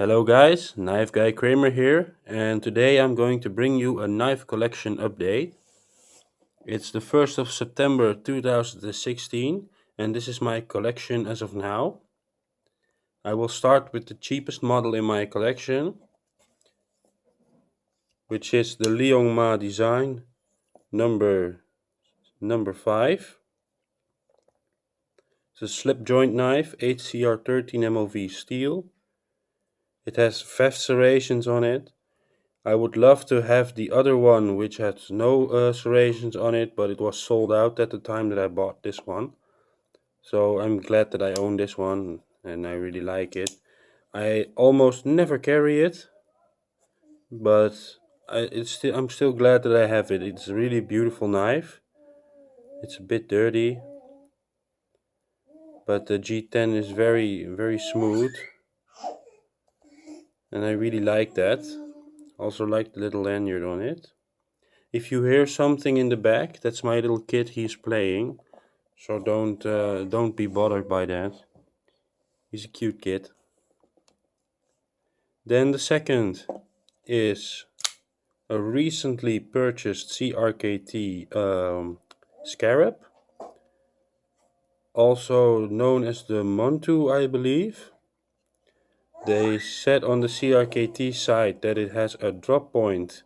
Hello guys, Knife-Guy-Kramer here, and today I'm going to bring you a knife collection update. It's the 1st of September 2016 and this is my collection as of now. I will start with the cheapest model in my collection, which is the Liongma design number 5. It's a slip joint knife, HCR13 MOV steel. It has VEF serrations on it. I would love to have the other one which has no serrations on it, but it was sold out at the time that I bought this one. So I'm glad that I own this one and I really like it. I almost never carry it, but I'm still glad that I have it. It's a really beautiful knife. It's a bit dirty, but the G10 is very smooth and I really like that. Also like the little lanyard on it. If you hear something in the back, that's my little kid, he's playing. So don't be bothered by that. He's a cute kid. Then the second is a recently purchased CRKT scarab. Also known as the Montu, I believe. They said on the CRKT site that it has a drop point,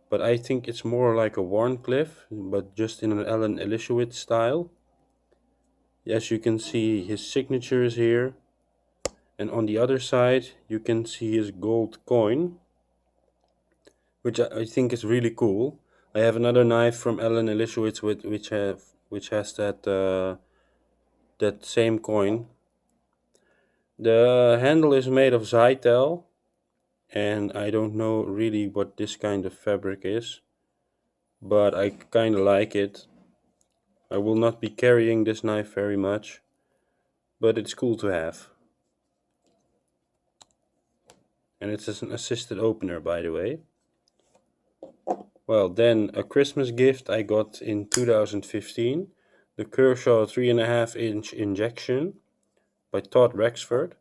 but I think it's more like a Warncliffe, but just in an Alan Elishewitz style. As you can see, his signature is here, and on the other side you can see his gold coin, which I think is really cool. I have another knife from Alan Elishewitz which has that same coin. The handle is made of Zytel, and I don't know really what this kind of fabric is, but I kind of like it. I will not be carrying this knife very much, but it's cool to have. And it's an assisted opener, by the way. Well, then a Christmas gift I got in 2015, the Kershaw 3.5-inch injection by Todd Rexford.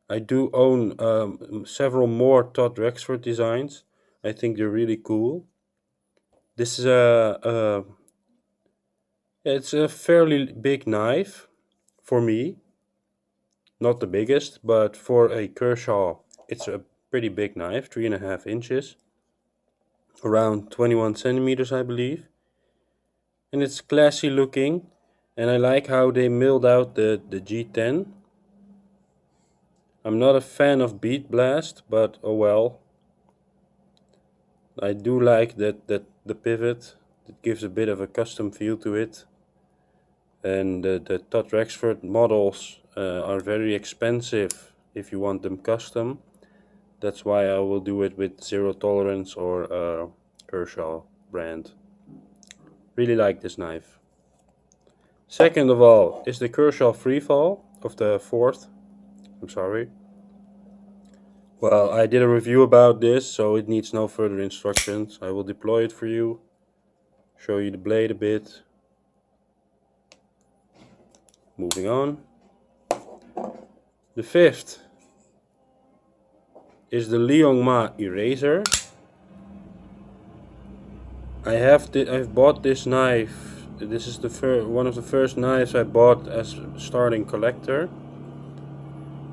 I do own several more Todd Rexford designs. I think they're really cool. This is it's a fairly big knife for me. Not the biggest, but for a Kershaw, it's a pretty big knife, 3.5 inches. Around 21 centimeters, I believe. And it's classy looking, and I like how they milled out the G10. I'm not a fan of bead blast, but oh well. I do like that the pivot, it gives a bit of a custom feel to it. And the Todd Rexford models are very expensive if you want them custom. That's why I will do it with Zero Tolerance or Kershaw brand. Really like this knife. Second of all is the Kershaw Freefall of the 4th. I'm sorry. Well, I did a review about this, so it needs no further instructions. I will deploy it for you, show you the blade a bit. Moving on. The 5th is the Liongma eraser. I've bought this knife. This is one of the first knives I bought as starting collector.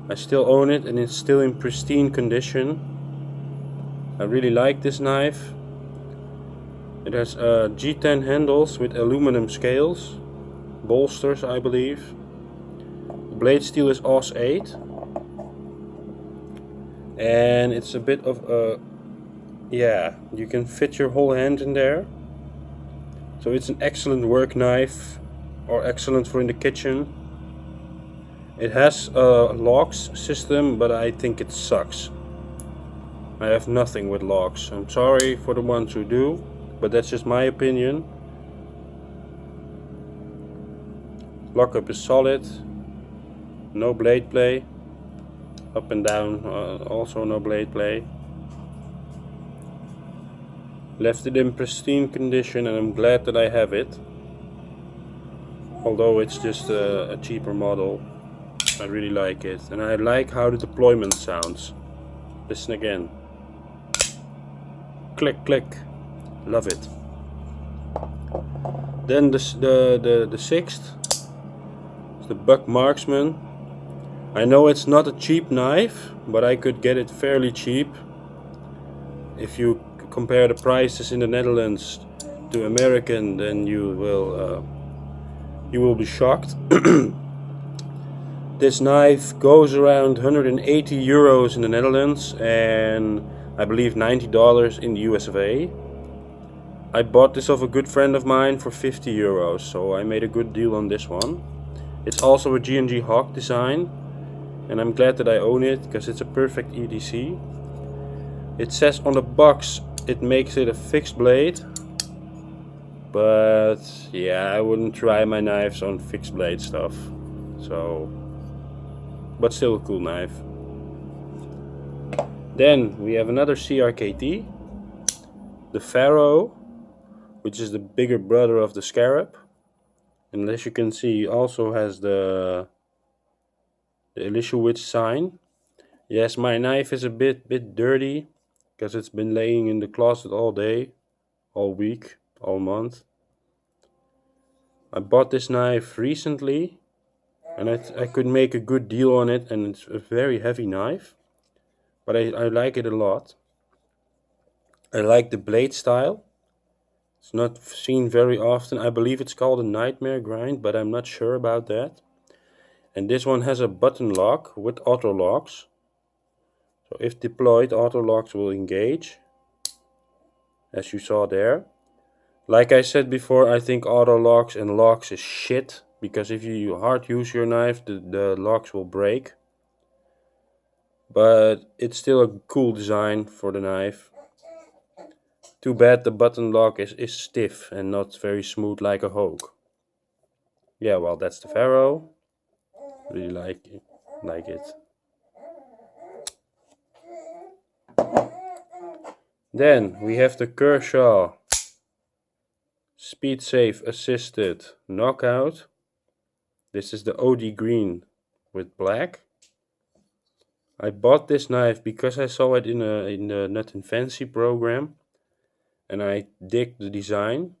I still own it and it's still in pristine condition. I really like this knife. It has G10 handles with aluminum scales, bolsters I believe. The blade steel is AUS 8. And it's a bit of a, yeah, you can fit your whole hand in there. So it's an excellent work knife, or excellent for in the kitchen. It has a locks system, but I think it sucks. I have nothing with locks. I'm sorry for the ones who do, but that's just my opinion. Lockup is solid. No blade play. Up and down, also no blade play. Left it in pristine condition and I'm glad that I have it. Although it's just a cheaper model. I really like it, and I like how the deployment sounds. Listen again. Click, click. Love it. Then the sixth is the Buck Marksman. I know it's not a cheap knife, but I could get it fairly cheap. If you compare the prices in the Netherlands to American, then you will be shocked. This knife goes around 180 euros in the Netherlands and I believe $90 in the US of A. I bought this off a good friend of mine for 50 euros, so I made a good deal on this one. It's also a G&G Hawk design, and I'm glad that I own it because it's a perfect EDC. It says on the box it makes it a fixed blade, but yeah, I wouldn't try my knives on fixed blade stuff. So, but still a cool knife. Then we have another CRKT, the Pharaoh, which is the bigger brother of the Scarab. And as you can see, also has the Elishewitz sign. Yes, my knife is a bit dirty because it's been laying in the closet all day, all week, all month. I bought this knife recently and I could make a good deal on it, and it's a very heavy knife, but I like it a lot. I like the blade style. It's not seen very often. I believe it's called a nightmare grind, but I'm not sure about that. And this one has a button lock with auto locks. So if deployed, auto locks will engage, as you saw there. Like I said before, I think auto locks and locks is shit, because if you hard use your knife, the locks will break. But it's still a cool design for the knife. Too bad the button lock is stiff and not very smooth like a Hogue. Yeah, well, that's the Pharaoh. Really like it. Then we have the Kershaw Speed Safe Assisted Knockout. This is the OD green with black. I bought this knife because I saw it in the Nut and Fancy program, and I dig the design.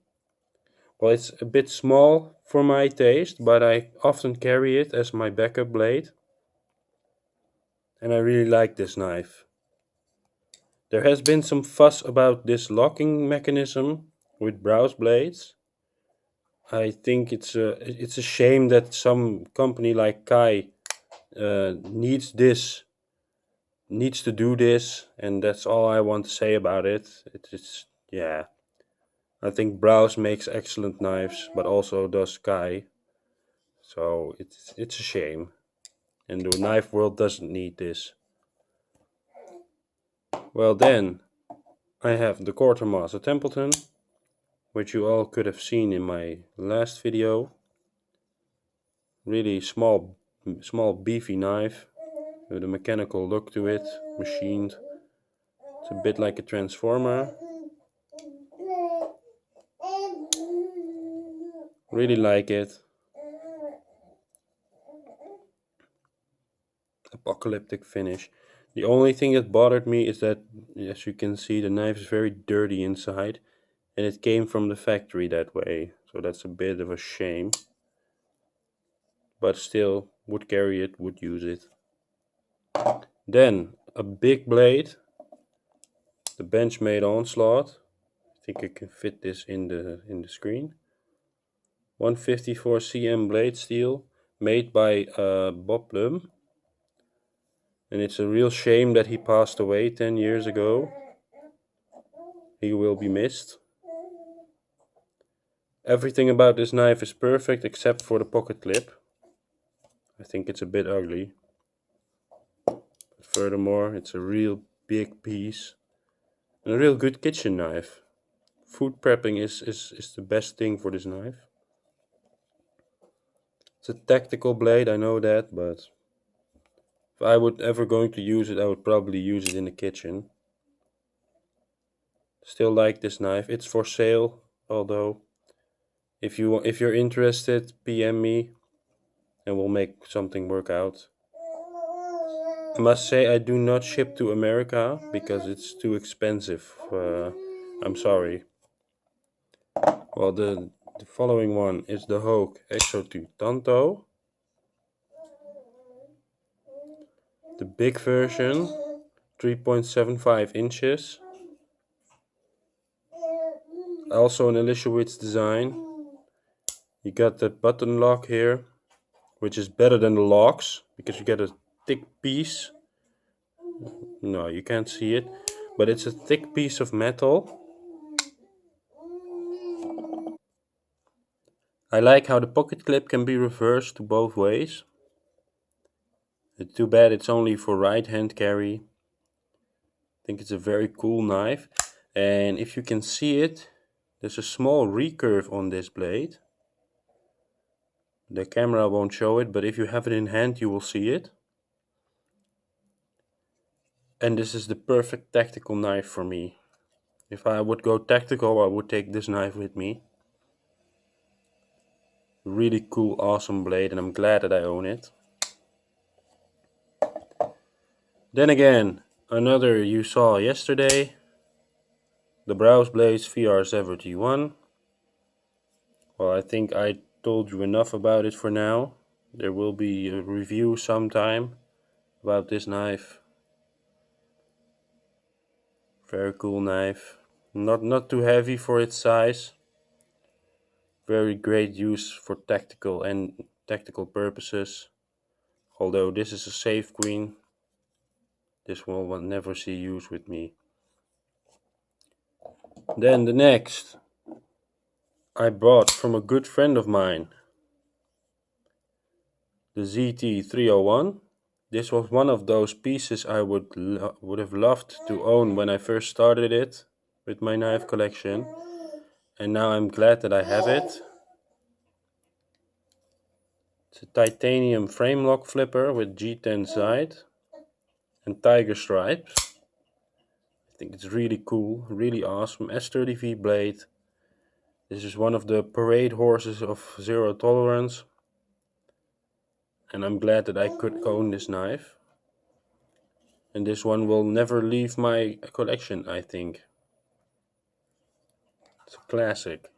Well, it's a bit small for my taste, but I often carry it as my backup blade, and I really like this knife. There has been some fuss about this locking mechanism with browse blades. I think it's a shame that some company like Kai needs to do this, and that's all I want to say about it. It's yeah. I think Browse makes excellent knives, but also does Kai. So it's a shame, and the knife world doesn't need this. Well, then I have the Quartermaster Templeton, which you all could have seen in my last video. Really small beefy knife with a mechanical look to it, machined. It's a bit like a transformer. Really like it. Apocalyptic finish. The only thing that bothered me is that, as you can see, the knife is very dirty inside, and it came from the factory that way, so that's a bit of a shame. But still, would carry it, would use it. Then a big blade, the Benchmade Onslaught. I think I can fit this in the screen. 154 cm blade steel, made by Bob Plum. And it's a real shame that he passed away 10 years ago. He will be missed. Everything about this knife is perfect except for the pocket clip. I think it's a bit ugly. But furthermore, it's a real big piece. And a real good kitchen knife. Food prepping is the best thing for this knife. It's a tactical blade, I know that, but if I would ever going to use it, I would probably use it in the kitchen. Still like this knife. It's for sale, although if you're interested, PM me and we'll make something work out. I must say I do not ship to America because it's too expensive. I'm sorry. Well, the following one is the Hogue Exo 2 Tanto. The big version, 3.75 inches. Also an Elishowitz design. You got the button lock here, which is better than the locks because you get a thick piece. No, you can't see it, but it's a thick piece of metal. I like how the pocket clip can be reversed to both ways. It's too bad it's only for right hand carry. I think it's a very cool knife. And if you can see it, there's a small recurve on this blade. The camera won't show it, but if you have it in hand you will see it. And this is the perfect tactical knife for me. If I would go tactical, I would take this knife with me. Really cool, awesome blade, and I'm glad that I own it. Then again, another you saw yesterday, the Browse Blades VR7 G1. Well, I think I told you enough about it for now. There will be a review sometime about this knife. Very cool knife. Not too heavy for its size. Very great use for tactical purposes. Although this is a safe queen, this will never see use with me. Then the next I bought from a good friend of mine, the ZT301. This was one of those pieces I would have loved to own when I first started it with my knife collection, and now I'm glad that I have it. It's a titanium frame lock flipper with G10 side and tiger stripes. I think it's really cool, really awesome. S30V blade. This is one of the parade horses of zero tolerance, and I'm glad that I could own this knife. And this one will never leave my collection, I think. It's a classic.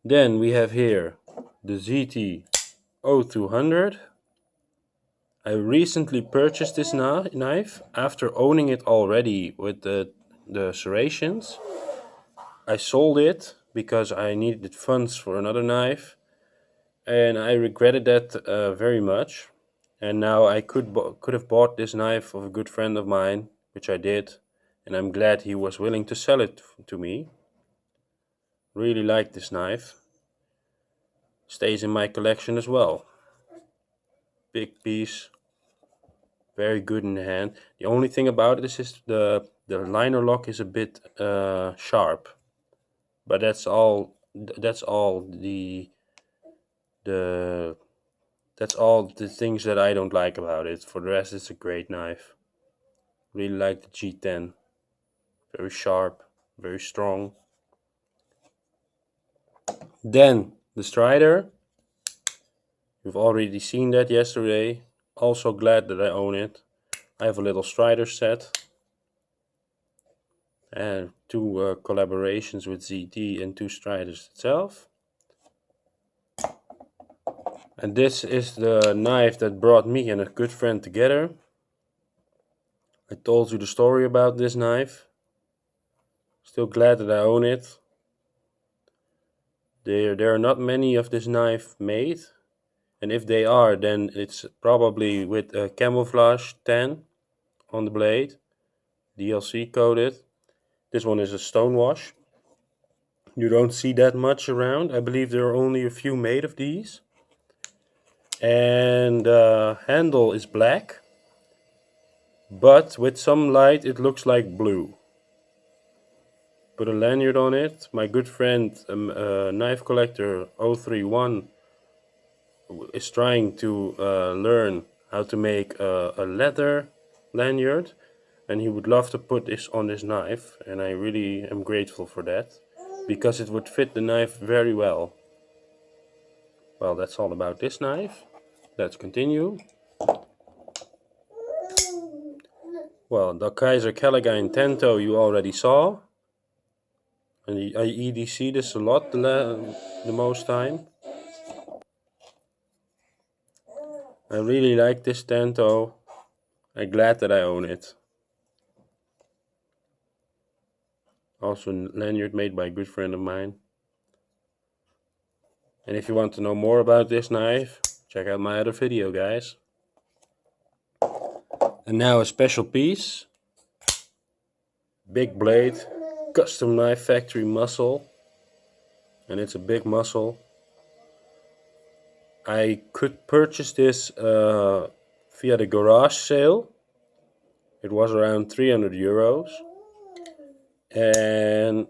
Then we have here the ZT-0200. I recently purchased this knife after owning it already with the serrations. I sold it because I needed funds for another knife, and I regretted that very much. And now I could have bought this knife of a good friend of mine, which I did, and I'm glad he was willing to sell it to me. Really like this knife. Stays in my collection as well. Big piece, very good in the hand. The only thing about it is the liner lock is a bit sharp, but that's all. That's all the that's all the things that I don't like about it. For the rest, it's a great knife. Really like the G10. Very sharp, very strong. Then the Strider. You've already seen that yesterday. Also glad that I own it. I have a little Strider set. And two collaborations with ZT and two Striders itself. And this is the knife that brought me and a good friend together. I told you the story about this knife. Still glad that I own it. There are not many of this knife made. And if they are, then it's probably with a camouflage 10 on the blade. DLC coated. This one is a stonewash. You don't see that much around. I believe there are only a few made of these. And the handle is black, but with some light it looks like blue. Put a lanyard on it. My good friend, knife collector 031, is trying to learn how to make a leather lanyard, and he would love to put this on his knife, and I really am grateful for that, because it would fit the knife very well. Well, that's all about this knife. Let's continue. Well, the Kaiser Kelligine Tento you already saw. And I EDC this a lot the most time. I really like this Tento. I'm glad that I own it. Also lanyard made by a good friend of mine. And if you want to know more about this knife, check out my other video, guys. And now a special piece. Big blade, custom knife factory muscle. And it's a big muscle. I could purchase this via the garage sale. It was around 300 euros. And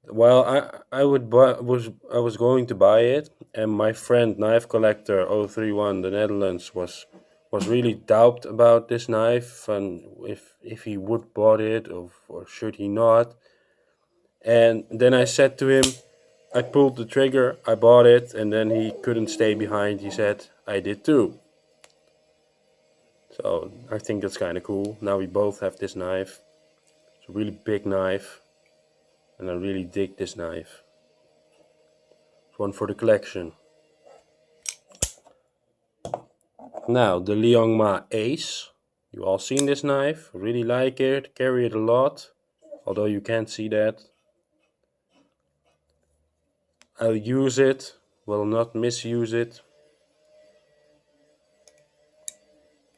well, I was going to buy it, and my friend Knife Collector 031 the Netherlands was really doubt about this knife and if he would bought it or should he not. And then I said to him, I pulled the trigger, I bought it, and then he couldn't stay behind. He said, I did too. So I think that's kind of cool. Now we both have this knife. It's a really big knife, and I really dig this knife. It's one for the collection. Now the Liangma Ace. You all seen this knife? Really like it. Carry it a lot, although you can't see that. I'll use it, will not misuse it.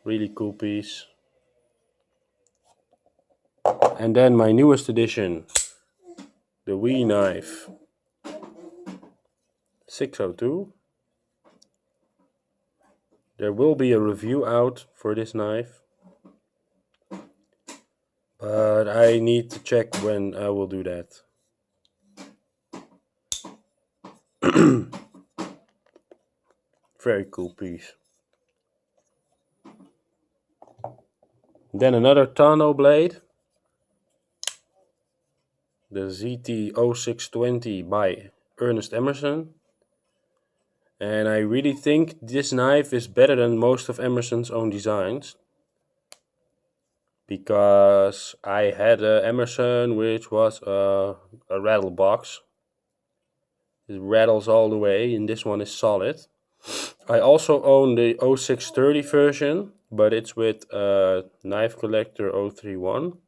Really cool piece. And then my newest addition, the Wee knife 602. There will be a review out for this knife, but I need to check when I will do that. Very cool piece. Then another Tano blade, the ZT0620 by Ernest Emerson. And I really think this knife is better than most of Emerson's own designs. Because I had a Emerson which was a rattle box. It rattles all the way, and this one is solid. I also own the 0630 version, but it's with Knife Collector 031.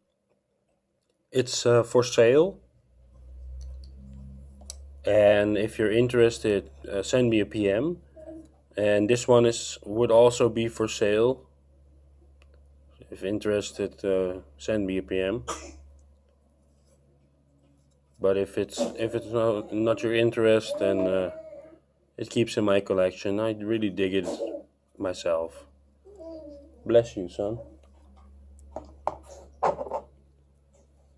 It's for sale. And if you're interested, send me a PM. And this one would also be for sale. If interested, send me a PM. But if it's not your interest, then it keeps in my collection. I really dig it myself. Bless you, son.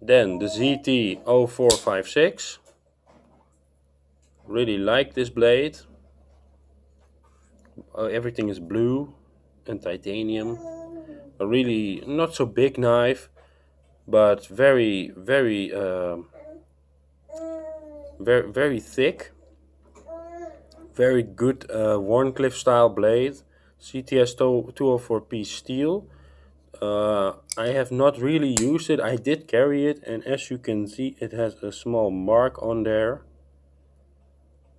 Then the ZT0456. Really like this blade. Everything is blue and titanium. A really not so big knife, but very thick. Very good Warncliffe style blade. CTS 204P steel. I have not really used it. I did carry it, and as you can see, it has a small mark on there.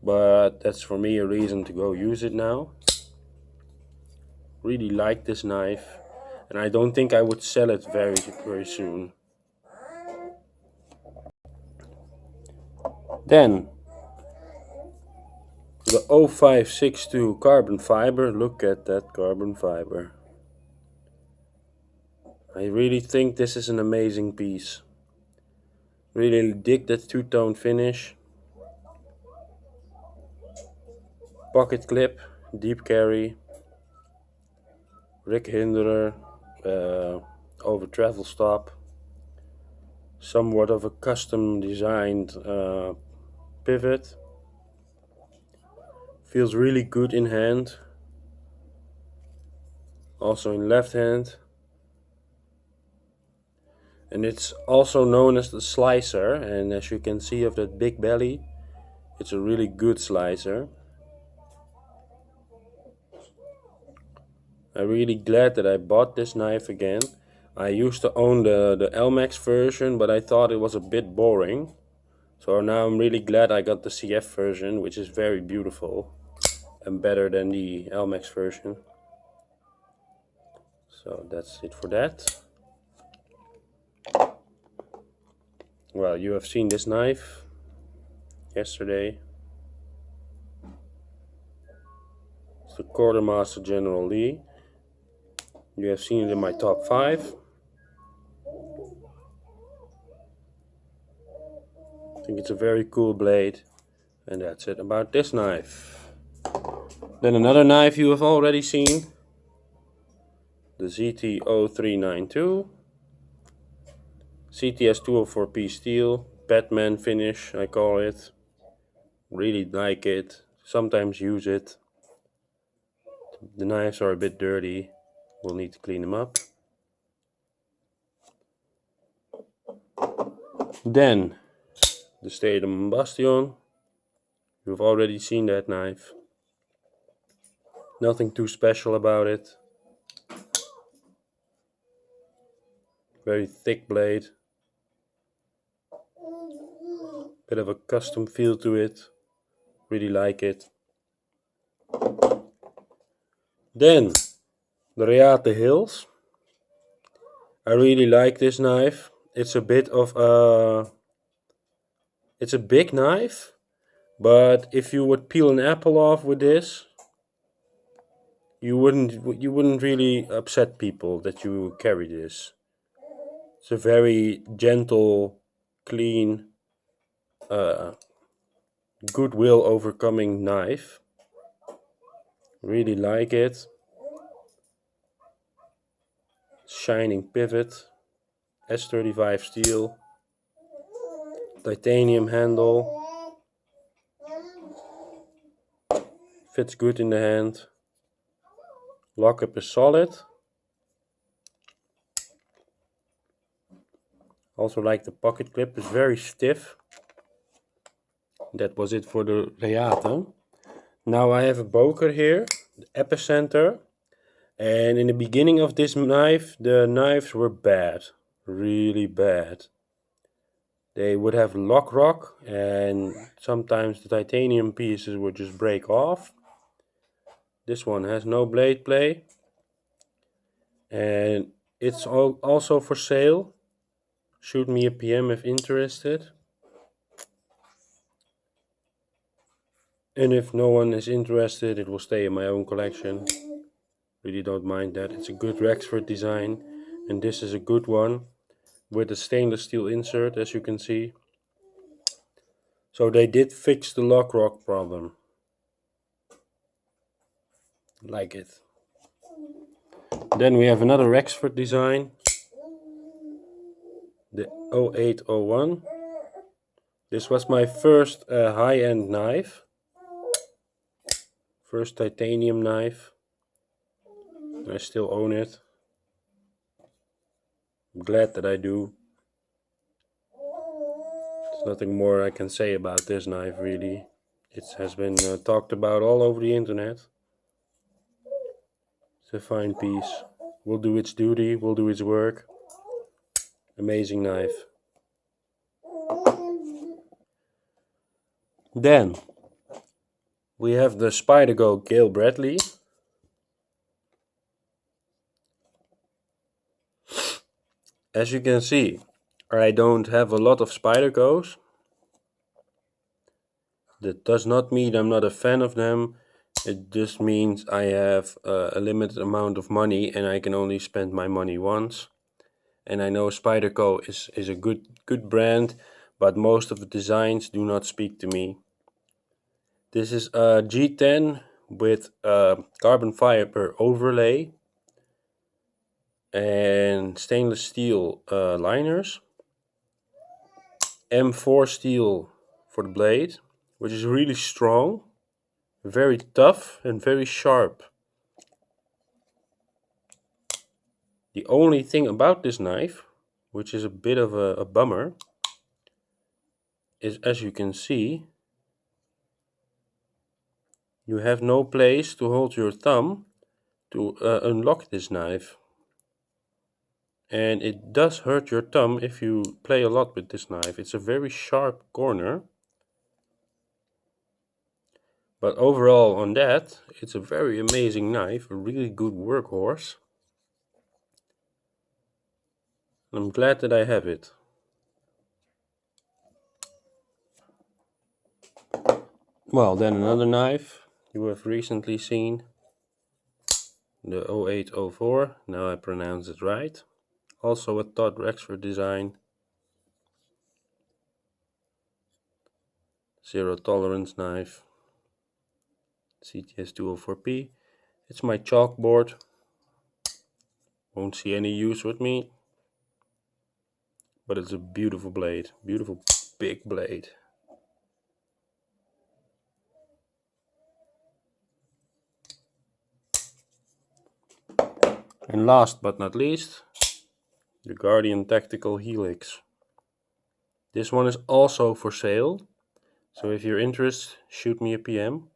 But that's for me a reason to go use it now. Really like this knife, and I don't think I would sell it very soon. Then the 0562 carbon fiber. Look at that carbon fiber. I really think this is an amazing piece. Really dig that two-tone finish. Pocket clip, deep carry, Rick Hinderer, over travel stop. Somewhat of a custom designed pivot. Feels really good in hand. Also in left hand. And it's also known as the slicer, and as you can see of that big belly, it's a really good slicer. I'm really glad that I bought this knife again. I used to own the LMAX version, but I thought it was a bit boring. So now I'm really glad I got the CF version, which is very beautiful and better than the LMAX version. So that's it for that. Well, you have seen this knife yesterday. It's the Quartermaster General Lee. You have seen it in my top 5. I think it's a very cool blade. And that's it about this knife. Then another knife you have already seen. The ZT0392. CTS 204P steel. Batman finish, I call it. Really like it. Sometimes use it. The knives are a bit dirty. We'll need to clean them up. Then the Statham Bastion. You've already seen that knife. Nothing too special about it. Very thick blade. Bit of a custom feel to it. Really like it. Then the Reate Hills. I really like this knife. It's a bit of a... It's a big knife, but if you would peel an apple off with this, you wouldn't really upset people that you carry this. It's a very gentle, clean, goodwill overcoming knife. Really like it. Shining pivot, S35 steel, titanium handle. Fits good in the hand. Lockup is solid. Also like the pocket clip, is very stiff. That was it for the Reate. Now I have a Boker here, the Epicenter. And in the beginning of this knife, the knives were bad. Really bad. They would have lock rock, and sometimes the titanium pieces would just break off. This one has no blade play. And it's also for sale. Shoot me a PM if interested. And if no one is interested, it will stay in my own collection. Really don't mind that. It's a good Rexford design. And this is a good one with a stainless steel insert, as you can see. So they did fix the lock rock problem. Like it. Then we have another Rexford design. The 0801. This was my first high-end knife. First titanium knife. I still own it. I'm glad that I do. There's nothing more I can say about this knife really. It has been talked about all over the internet. It's a fine piece. Will do its duty, will do its work. Amazing knife. Then we have the Spyderco Gale Bradley. As you can see, I don't have a lot of Spydercos. That does not mean I'm not a fan of them. It just means I have a limited amount of money and I can only spend my money once. And I know Spyderco is a good brand, but most of the designs do not speak to me. This is a G10 with carbon fiber overlay and stainless steel liners. M4 steel for the blade, which is really strong, very tough and very sharp. The only thing about this knife, which is a bit of a bummer, is as you can see, you have no place to hold your thumb to unlock this knife. And it does hurt your thumb if you play a lot with this knife. It's a very sharp corner. But overall on that, it's a very amazing knife, a really good workhorse. I'm glad that I have it. Well, then another knife you have recently seen. The 0804, now I pronounce it right. Also a Todd Rexford design. Zero tolerance knife. CTS 204P. It's my chalkboard. Won't see any use with me. But it's a beautiful blade. Beautiful big blade. And last but not least, the Guardian Tactical Helix. This one is also for sale. So if you're interested, shoot me a PM.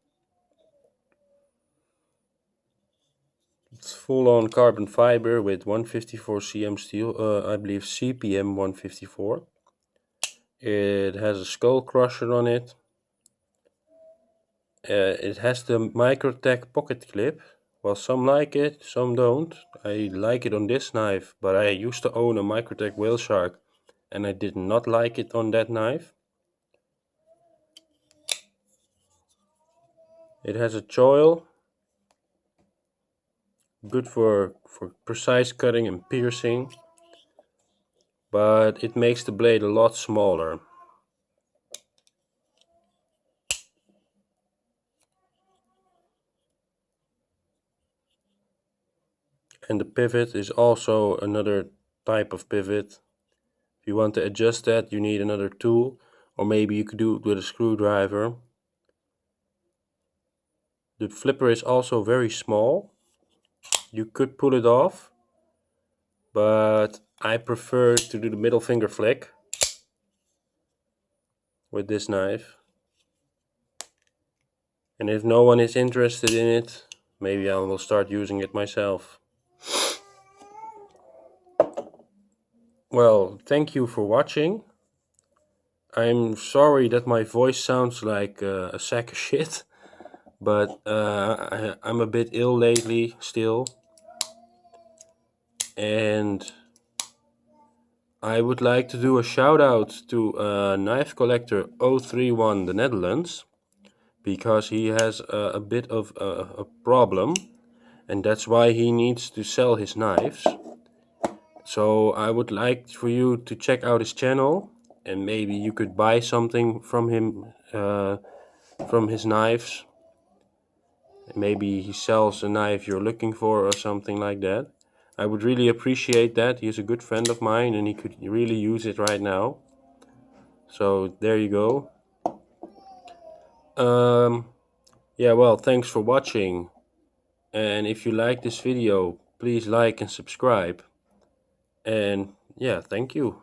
It's full on carbon fiber with 154 cm steel, I believe CPM 154. It has a skull crusher on it. It has the Microtech pocket clip. Well, some like it, some don't. I like it on this knife, but I used to own a Microtech whale shark and I did not like it on that knife. It has a choil, good for precise cutting and piercing, but it makes the blade a lot smaller. And the pivot is also another type of pivot. If you want to adjust that, you need another tool, or maybe you could do it with a screwdriver. The flipper is also very small. You could pull it off, but I prefer to do the middle finger flick with this knife. And if no one is interested in it, maybe I will start using it myself. Well, thank you for watching. I'm sorry that my voice sounds like a sack of shit, but I'm a bit ill lately still. And I would like to do a shout out to Knife Collector 031 the Netherlands, because he has a bit of a problem, and that's why he needs to sell his knives. So I would like for you to check out his channel, and maybe you could buy something from him, from his knives. Maybe he sells a knife you're looking for or something like that. I would really appreciate that. He's a good friend of mine and he could really use it right now. So there you go. Yeah, well, thanks for watching. And if you like this video, please like and subscribe. And yeah, thank you.